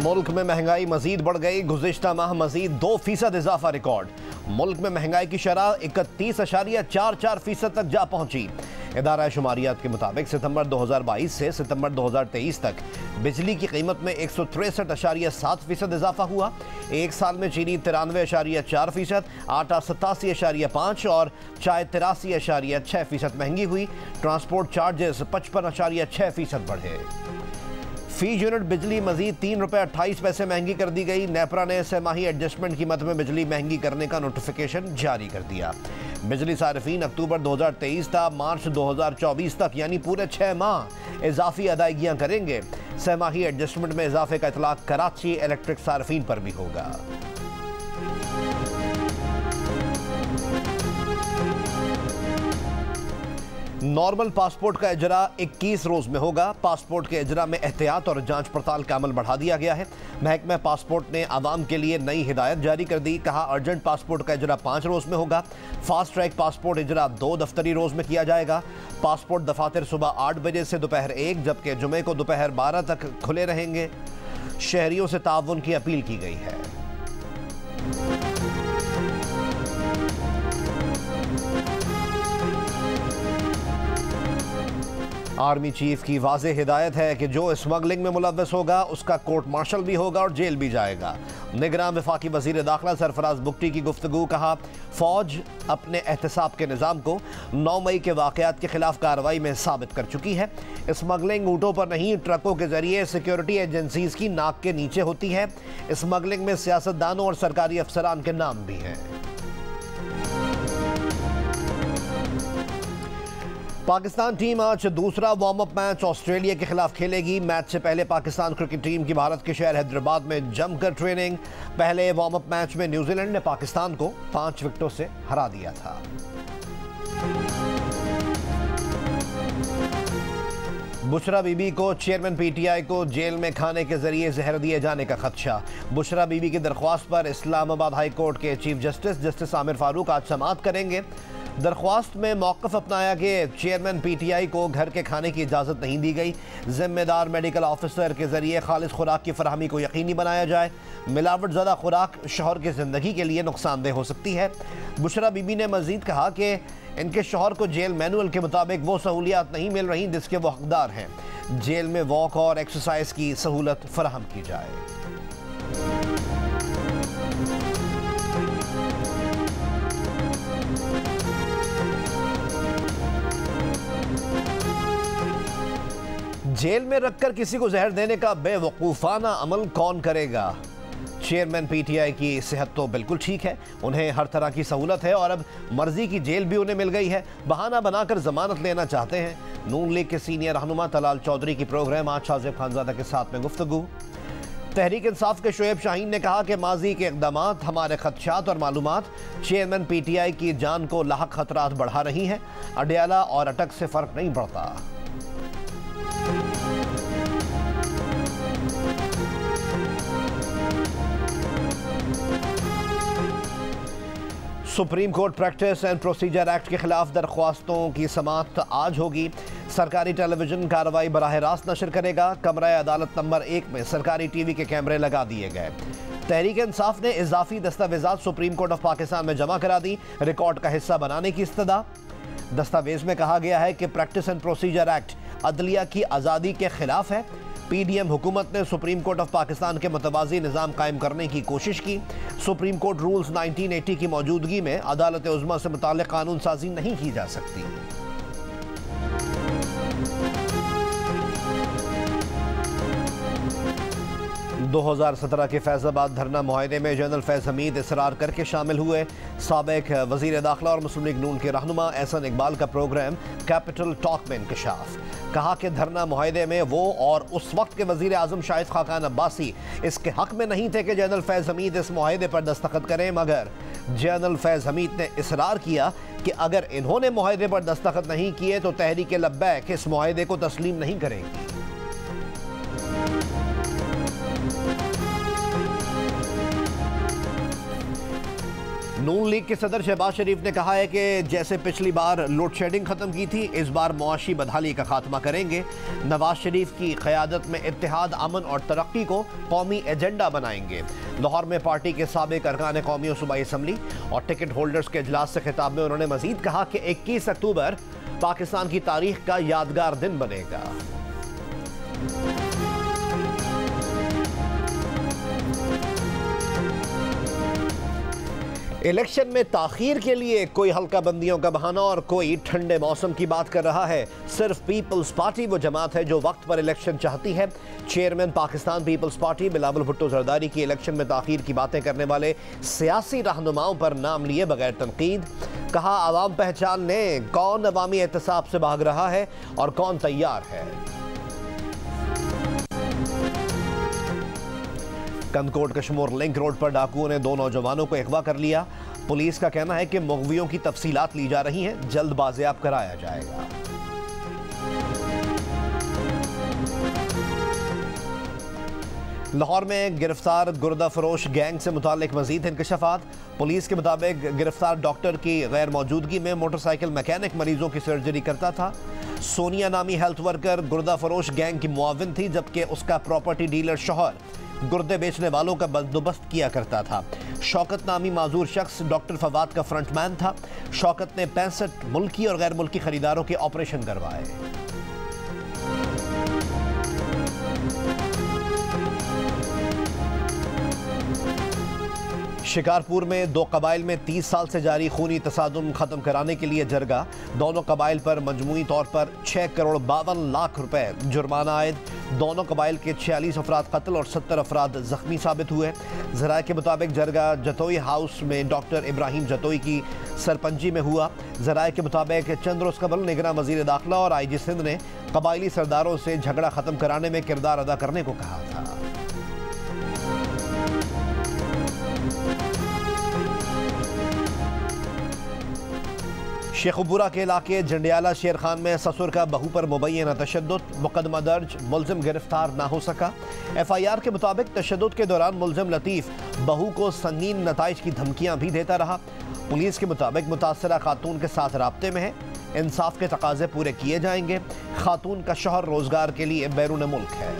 मुल्क में महंगाई मजीद बढ़ गई। गुज़िश्ता माह मजीद 2% इजाफा रिकॉर्ड। मुल्क में महंगाई की शरह 31.44% तक जा पहुंची। इदारा शुमारियात के मुताबिक सितंबर 2022 से सितंबर 2023 तक बिजली की कीमत में 163.7% इजाफा हुआ। एक साल में चीनी 93.4%, आटा 87.5% और चाय 83.6% महंगी हुई। ट्रांसपोर्ट चार्जेस 55.6% बढ़े। फी यूनिट बिजली मजीद ₹3.28 महंगी कर दी गई। नेपरा ने सहमाही एडजस्टमेंट कीमत में बिजली महंगी करने का नोटिफिकेशन जारी कर दिया। बिजली सार्फिन अक्टूबर 2023 था मार्च 2024 तक यानी पूरे 6 माह इजाफी अदायगियां करेंगे। सहमाही एडजस्टमेंट में इजाफे का इतलाक कराची इलेक्ट्रिक सार्फिन पर भी होगा। नॉर्मल पासपोर्ट का इजरा 21 रोज में होगा। पासपोर्ट के इजरा में एहतियात और जांच पड़ताल का अमल बढ़ा दिया गया है। महकमा पासपोर्ट ने आवाम के लिए नई हिदायत जारी कर दी। कहा, अर्जेंट पासपोर्ट का इजरा 5 रोज में होगा। फास्ट ट्रैक पासपोर्ट इजरा 2 दफ्तरी रोज में किया जाएगा। पासपोर्ट दफातर सुबह 8 बजे से दोपहर 1 जबकि जुमे को दोपहर 12 तक खुले रहेंगे। शहरियों से ताउन की अपील की गई है। आर्मी चीफ की वाज़ेह हिदायत है कि जो स्मगलिंग में मुलव्वस होगा उसका कोर्ट मार्शल भी होगा और जेल भी जाएगा। निगरान वफाकी वज़ीर दाखिला सरफराज बुगटी की गुफ्तगू। कहा, फौज अपने एहतसाब के निज़ाम को 9 मई के वाक़यात के खिलाफ कार्रवाई में साबित कर चुकी है। स्मगलिंग ऊँटों पर नहीं ट्रकों के जरिए सिक्योरिटी एजेंसीज की नाक के नीचे होती है। स्मगलिंग में सियासतदानों और सरकारी अफसरान के नाम भी हैं। पाकिस्तान टीम आज दूसरा वार्म अप मैच ऑस्ट्रेलिया के खिलाफ खेलेगी। मैच से पहले पाकिस्तान क्रिकेट टीम की भारत के शहर हैदराबाद में जमकर ट्रेनिंग। पहले वार्म अप मैच में न्यूजीलैंड ने पाकिस्तान को 5 विकेटों से हरा दिया था। बुशरा बीबी को चेयरमैन पीटीआई को जेल में खाने के जरिए जहर दिए जाने का खदशा। बुशरा बीबी की दरख्वास्त पर इस्लामाबाद हाई कोर्ट के चीफ जस्टिस आमिर फारूक आज समाअत करेंगे। दरख्वास्त में मौक़िफ़ अपनाया कि चेयरमैन पीटीआई को घर के खाने की इजाज़त नहीं दी गई। ज़िम्मेदार मेडिकल ऑफिसर के ज़रिए खालिस खुराक की फराहमी को यकीनी बनाया जाए। मिलावट ज़दा खुराक शौहर की ज़िंदगी के लिए नुकसानदेह हो सकती है। बुशरा बीबी ने मज़ीद कहा कि इनके शौहर को जेल मैनुअल के मुताबिक वो सहूलियात नहीं मिल रही जिसके वो हकदार हैं। जेल में वॉक और एक्सरसाइज की सहूलत फराहम की जाए। जेल में रखकर किसी को जहर देने का बेवकूफ़ाना अमल कौन करेगा। चेयरमैन पीटीआई की सेहत तो बिल्कुल ठीक है, उन्हें हर तरह की सहूलत है और अब मर्जी की जेल भी उन्हें मिल गई है। बहाना बनाकर जमानत लेना चाहते हैं। नून लीग के सीनियर रहनुमा तलाल चौधरी की प्रोग्राम आज शाजिब खानजादा के साथ में गुफ्तगू। तहरीक इंसाफ के शोएब शाहीन ने कहा कि माजी के इक़दामात हमारे खदशात और मालूमात चेयरमैन पीटीआई की जान को लाहक खतरात बढ़ा रही हैं। अडयाला और अटक से फ़र्क नहीं पड़ता। Supreme court practice and procedure act के खिलाफ दरख्वास्तों की समाअत आज होगी। सरकारी टेलीविजन कार्रवाई बराह रास्त नशर करेगा। कमरा अदालत नंबर 1 में सरकारी टीवी के कैमरे लगा दिए गए। तहरीक इंसाफ ने इजाफी दस्तावेजात सुप्रीम कोर्ट ऑफ पाकिस्तान में जमा करा दी। रिकॉर्ड का हिस्सा बनाने की इस्तदा। दस्तावेज में कहा गया है कि प्रैक्टिस एंड प्रोसीजर एक्ट अदलिया की आज़ादी के खिलाफ है। पीडीएम हुकूमत ने सुप्रीम कोर्ट ऑफ पाकिस्तान के मुतवाज़ी निज़ाम कायम करने की कोशिश की। सुप्रीम कोर्ट रूल्स 1980 की मौजूदगी में अदालत उज़्मा से मुताल्लिक़ कानून साजी नहीं की जा सकती। – 2017 के फैज़ाबाद धरना मुआहदे में जनरल फैज़ हमीद इसरार करके शामिल हुए। साबिक़ वज़ीर दाखिला और मुस्लिम लीग नून के रहनुमा एहसन इकबाल का प्रोग्राम कैपिटल टॉक में इंकशाफ। कहा कि धरना मुआहदे में वो और उस वक्त के वज़ीर आज़म शाहिद खाकान अब्बासी इसके हक़ में नहीं थे कि जनरल फैज़ हमीद इस मुआहदे पर दस्तखत करें, मगर जनरल फैज़ हमीद ने इसरार किया कि अगर इन्होंने मुआहदे पर दस्तखत नहीं किए तो तहरीक लब्बैक इस मुआहदे को तस्लीम नहीं करेगी। नून लीग के सदर शहबाज शरीफ ने कहा है कि जैसे पिछली बार लोड शेडिंग खत्म की थी, इस बार मुआशी बदहाली का खात्मा करेंगे। नवाज शरीफ की क़यादत में इत्तेहाद, अमन और तरक्की को कौमी एजेंडा बनाएंगे। लाहौर में पार्टी के साबिक अरकान कौमी और सूबाई असम्बली और टिकट होल्डर्स के इजलास से खिताब में उन्होंने मजीद कहा कि 21 अक्टूबर पाकिस्तान की तारीख का यादगार दिन बनेगा। इलेक्शन में ताखीर के लिए कोई हल्का बंदियों का बहाना और कोई ठंडे मौसम की बात कर रहा है। सिर्फ पीपल्स पार्टी वो जमात है जो वक्त पर इलेक्शन चाहती है। चेयरमैन पाकिस्तान पीपल्स पार्टी बिलावल भुट्टो जरदारी की इलेक्शन में ताखीर की बातें करने वाले सियासी रहनुमाओं पर नाम लिए बगैर तनकीद। कहा, आवाम पहचान लें कौन अवामी एहतसाब से भाग रहा है और कौन तैयार है। कंदकोट कशमोर लिंक रोड पर डाकुओं ने 2 नौजवानों को अगवा कर लिया। पुलिस का कहना है कि मुगवियों की तफसीलात ली जा रही हैं, जल्द बाजियाब कराया जाएगा। लाहौर में गिरफ्तार गुर्दा फरोश गैंग से मुतालिक मजीद इंकशाफात। पुलिस के मुताबिक गिरफ्तार डॉक्टर की गैर मौजूदगी में मोटरसाइकिल मैकेनिक मरीजों की सर्जरी करता था। सोनिया नामी हेल्थ वर्कर गुर्दा फरोश गैंग की मुआविन थी, जबकि उसका प्रॉपर्टी डीलर शौहर गुर्दे बेचने वालों का बंदोबस्त किया करता था। शौकत नामी माजूर शख्स डॉक्टर फवाद का फ्रंटमैन था। शौकत ने 65 मुल्की और गैर मुल्की खरीदारों के ऑपरेशन करवाए। शिकारपुर में 2 कबाइल में 30 साल से जारी खूनी तसादुम खत्म कराने के लिए जरगा। दोनों कबाइल पर मजमूई तौर पर 6 करोड़ 52 लाख रुपए जुर्माना आयद। दोनों कबाइल के 46 अफराद कत्ल और 70 अफराद जख्मी साबित हुए। ज़राए के मुताबिक जरगा जतोई हाउस में डॉक्टर इब्राहिम जतोई की सरपंची में हुआ। ज़राए के मुताबिक चंद रोज़ कबल निगरान वज़ीर दाखिला और IG सिंध ने कबाइली सरदारों से झगड़ा ख़त्म कराने में किरदार अदा करने को कहा था। शेखुपुरा के इलाके जंडियाला शेर खान में ससुर का बहू पर मुबैना तशद्दुद, मुकदमा दर्ज, मुलजिम गिरफ्तार ना हो सका। FIR के मुताबिक तशद्दुद के दौरान मुलजिम लतीफ़ बहू को संगीन नताइज की धमकियां भी देता रहा। पुलिस के मुताबिक मुतासरा खातून के साथ राब्ते में है। इंसाफ के तकाजे पूरे किए जाएंगे। खातून का शौहर रोजगार के लिए बैरून मुल्क है।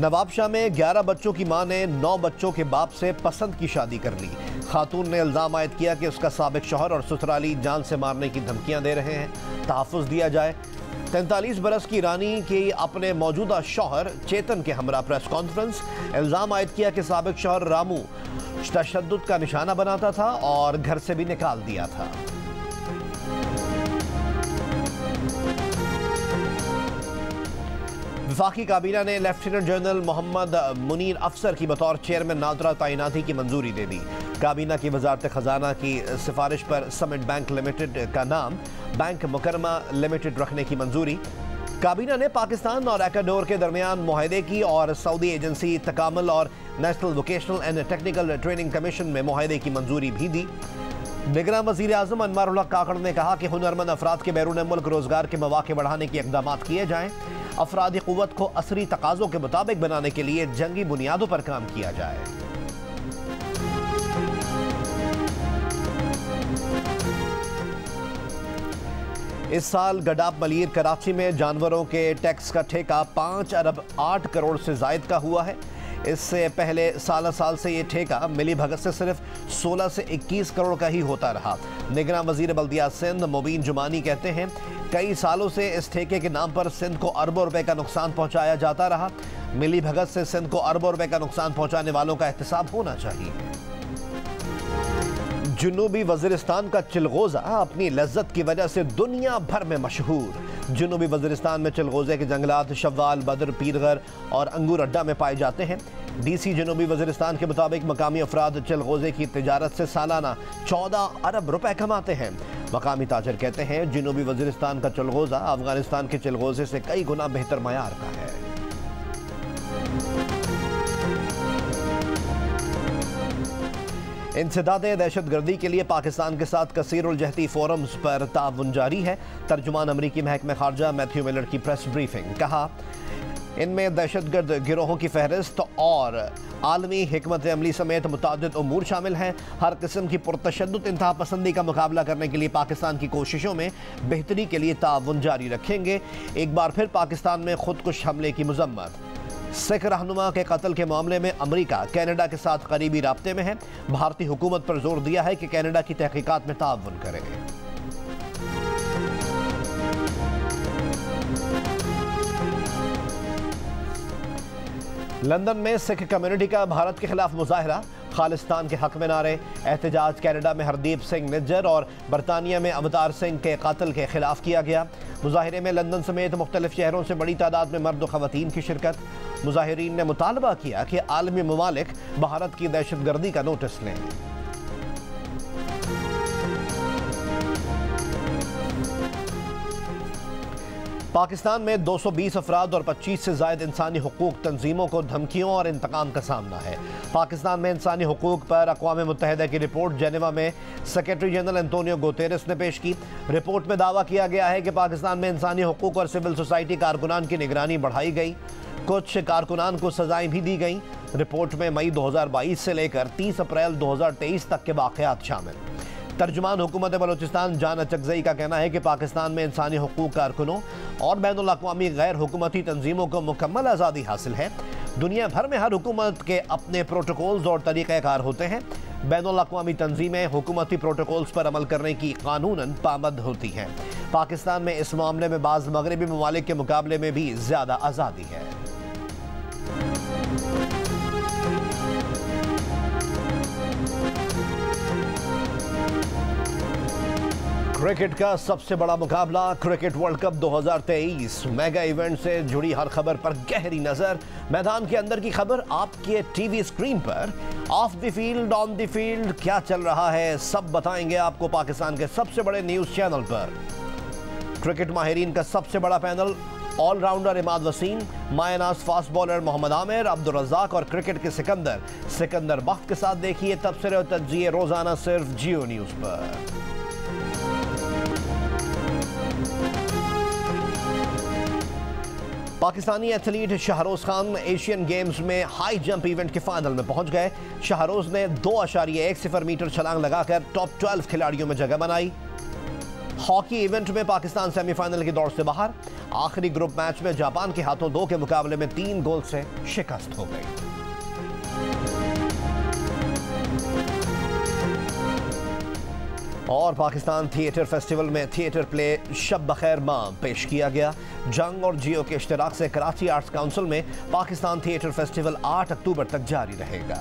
नवाबशाह में 11 बच्चों की मां ने 9 बच्चों के बाप से पसंद की शादी कर ली। खातून ने इल्जाम आयद किया कि उसका साबिक शौहर और ससुराली जान से मारने की धमकियां दे रहे हैं, तहफ़्फ़ुज़ दिया जाए। 43 बरस की रानी की अपने मौजूदा शौहर चेतन के हमरा प्रेस कॉन्फ्रेंस। इल्जाम आयद किया कि साबिक शौहर रामू तशद्दुद का निशाना बनाता था और घर से भी निकाल दिया था। वफाकी काबीना ने लेफ्टिनेंट जनरल मोहम्मद मुनीर अफसर की बतौर चेयरमैन नादरा तैनाती की मंजूरी दे दी। काबीना की वजारत खजाना की सिफारिश पर समिट बैंक लिमिटेड का नाम बैंक मुकरमा लिमिटेड रखने की मंजूरी। काबीना ने पाकिस्तान और एक्वाडोर के दरमियान मुआहदे की और सऊदी एजेंसी तकामुल और national vocational and technical training commission में मुआहदे की मंजूरी भी दी। निगरान वज़ीर आज़म अनवारुल हक काकड़ ने कहा कि हुनरमंद अफराद के बैरून मुल्क रोजगार के मौके बढ़ाने के इक़दाम किए जाएँ। अफरादी क़ुव्वत को असरी तकाज़ों के मुताबिक बनाने के लिए जंगी बुनियादों पर काम किया जाए। इस साल गडाप मलीर कराची में जानवरों के टैक्स का ठेका 5 अरब 8 करोड़ से जायद का हुआ है। इससे पहले साल से ये ठेका मिली भगत से सिर्फ 16 से 21 करोड़ का ही होता रहा। निगरान वज़ीर बल्दियात सिंध मुबीन जुमानी कहते हैं, कई सालों से इस ठेके के नाम पर सिंध को अरबों रुपए का नुकसान पहुंचाया जाता रहा। मिली भगत से सिंध को अरबों रुपए का नुकसान पहुंचाने वालों का एहतसाब होना चाहिए। जुनूबी वज़ीरिस्तान का चिलगोज़ा अपनी लज्जत की वजह से दुनिया भर में मशहूर। जुनूबी वज़ीरिस्तान में चिलगोज़े के जंगलात शव्वाल, बदर, पीरगर और अंगूर अड्डा में पाए जाते हैं। DC जुनूबी वज़ीरिस्तान के मुताबिक मकामी अफराद चिलगोज़े की तिजारत से सालाना 14 अरब रुपए कमाते हैं। मकामी ताजर कहते हैं, जुनूबी वज़ीरिस्तान का चिलगोज़ा अफगानिस्तान के चिलगोज़े से कई गुना बेहतर मयार का है। इंसदादे दहशतगर्दी के लिए पाकिस्तान के साथ कसीरुल जहती फोरम्स पर ताउन जारी है। तर्जुमान अमरीकी महकमे खारजा मैथ्यू मिलर की प्रेस ब्रीफिंग। कहा, इनमें दहशतगर्द गिरोहों की फहरिस्त और आलमी हिकमत अमली समेत मुतादिद उमूर शामिल हैं। हर किस्म की पुरतशद्दुद इंतहा पसंदी का मुकाबला करने के लिए पाकिस्तान की कोशिशों में बेहतरी के लिए ताउन जारी रखेंगे। एक बार फिर पाकिस्तान में खुदकुश हमले की मजम्मत। सिख रहनुमा के कत्ल के मामले में अमरीका कैनेडा के साथ करीबी राब्ते में है। भारतीय हुकूमत पर जोर दिया है कि कैनेडा की तहकीकात में ताउन करे। लंदन में सिख कम्युनिटी का भारत के खिलाफ मुजाहरा, खालिस्तान के हक में नारे। एहतजाज कैनेडा में हरदीप सिंह निज्जर और बरतानिया में अवतार सिंह के कत्ल के खिलाफ किया गया। मुजाहिरे में लंदन समेत मुख्तलिफ शहरों से बड़ी तादाद में मर्द व खवातीन की शिरकत। मुजाहिरीन ने मुतालबा किया कि आलमी ममालिक भारत की दहशतगर्दी का नोटिस लें। पाकिस्तान में 220 अफराद और 25 से ज़ायद इंसानी हुकूक तंजीमों को धमकियों और इंतकाम का सामना है। पाकिस्तान में इंसानी हुकूक पर अक़वाम मुत्तहिदा की रिपोर्ट जेनेवा में सेक्रेटरी जनरल एंटोनियो गुतेरेस ने पेश की। रिपोर्ट में दावा किया गया है कि पाकिस्तान में इंसानी हुकूक और सिविल सोसाइटी कारकुनान की निगरानी बढ़ाई गई, कुछ कारकुनान को सजाएं भी दी गईं। रिपोर्ट में मई 2022 से लेकर 30 अप्रैल 2023 तक के वाक़यात शामिल। तर्जुमान हुकूमत बलोचिस्तान जान अचकज़ई का कहना है कि पाकिस्तान में इंसानी हुकूक कारकुनों और बैनुल अक़वामी गैर हुकूमती तंजीमों को मुकम्मल आज़ादी हासिल है। दुनिया भर में हर हुकूमत के अपने प्रोटोकॉल्स और तरीक़ाकार होते हैं। बैनुल अक़वामी तंजीमें हुकूमती प्रोटोकॉल्स पर अमल करने की कानूनन पाबंद होती हैं। पाकिस्तान में इस मामले में बाज़ मगरबी ममालिक के मुकाबले में भी ज़्यादा आज़ादी है। क्रिकेट का सबसे बड़ा मुकाबला cricket world cup 2023 mega event से जुड़ी हर खबर पर गहरी नजर। मैदान के अंदर की खबर आपके टीवी स्क्रीन पर। Of the field, on the field क्या चल रहा है, सब बताएंगे आपको पाकिस्तान के सबसे बड़े न्यूज चैनल पर। क्रिकेट माहिरीन का सबसे बड़ा पैनल, ऑलराउंडर इमाद वसीम, मायनाज फास्ट बॉलर मोहम्मद आमिर, अब्दुल रज़ाक और क्रिकेट के सिकंदर बख्त के साथ देखिए तबसरे और तज्जिए रोजाना सिर्फ जियो न्यूज पर। Pakistani athlete Shahroz Khan Asian Games में हाई जंप इवेंट के फाइनल में पहुंच गए। शाहरोज ने 2.10 मीटर छलांग लगाकर टॉप 12 खिलाड़ियों में जगह बनाई। हॉकी इवेंट में पाकिस्तान सेमीफाइनल की दौड़ से बाहर। आखिरी ग्रुप मैच में जापान के हाथों 2 के मुकाबले में 3 गोल से शिकस्त हो गई। और पाकिस्तान थिएटर फेस्टिवल में थिएटर प्ले शब बखैर मां पेश किया गया। जंग और जियो के इश्तिराक से कराची आर्ट्स काउंसिल में पाकिस्तान थिएटर फेस्टिवल 8 अक्टूबर तक जारी रहेगा।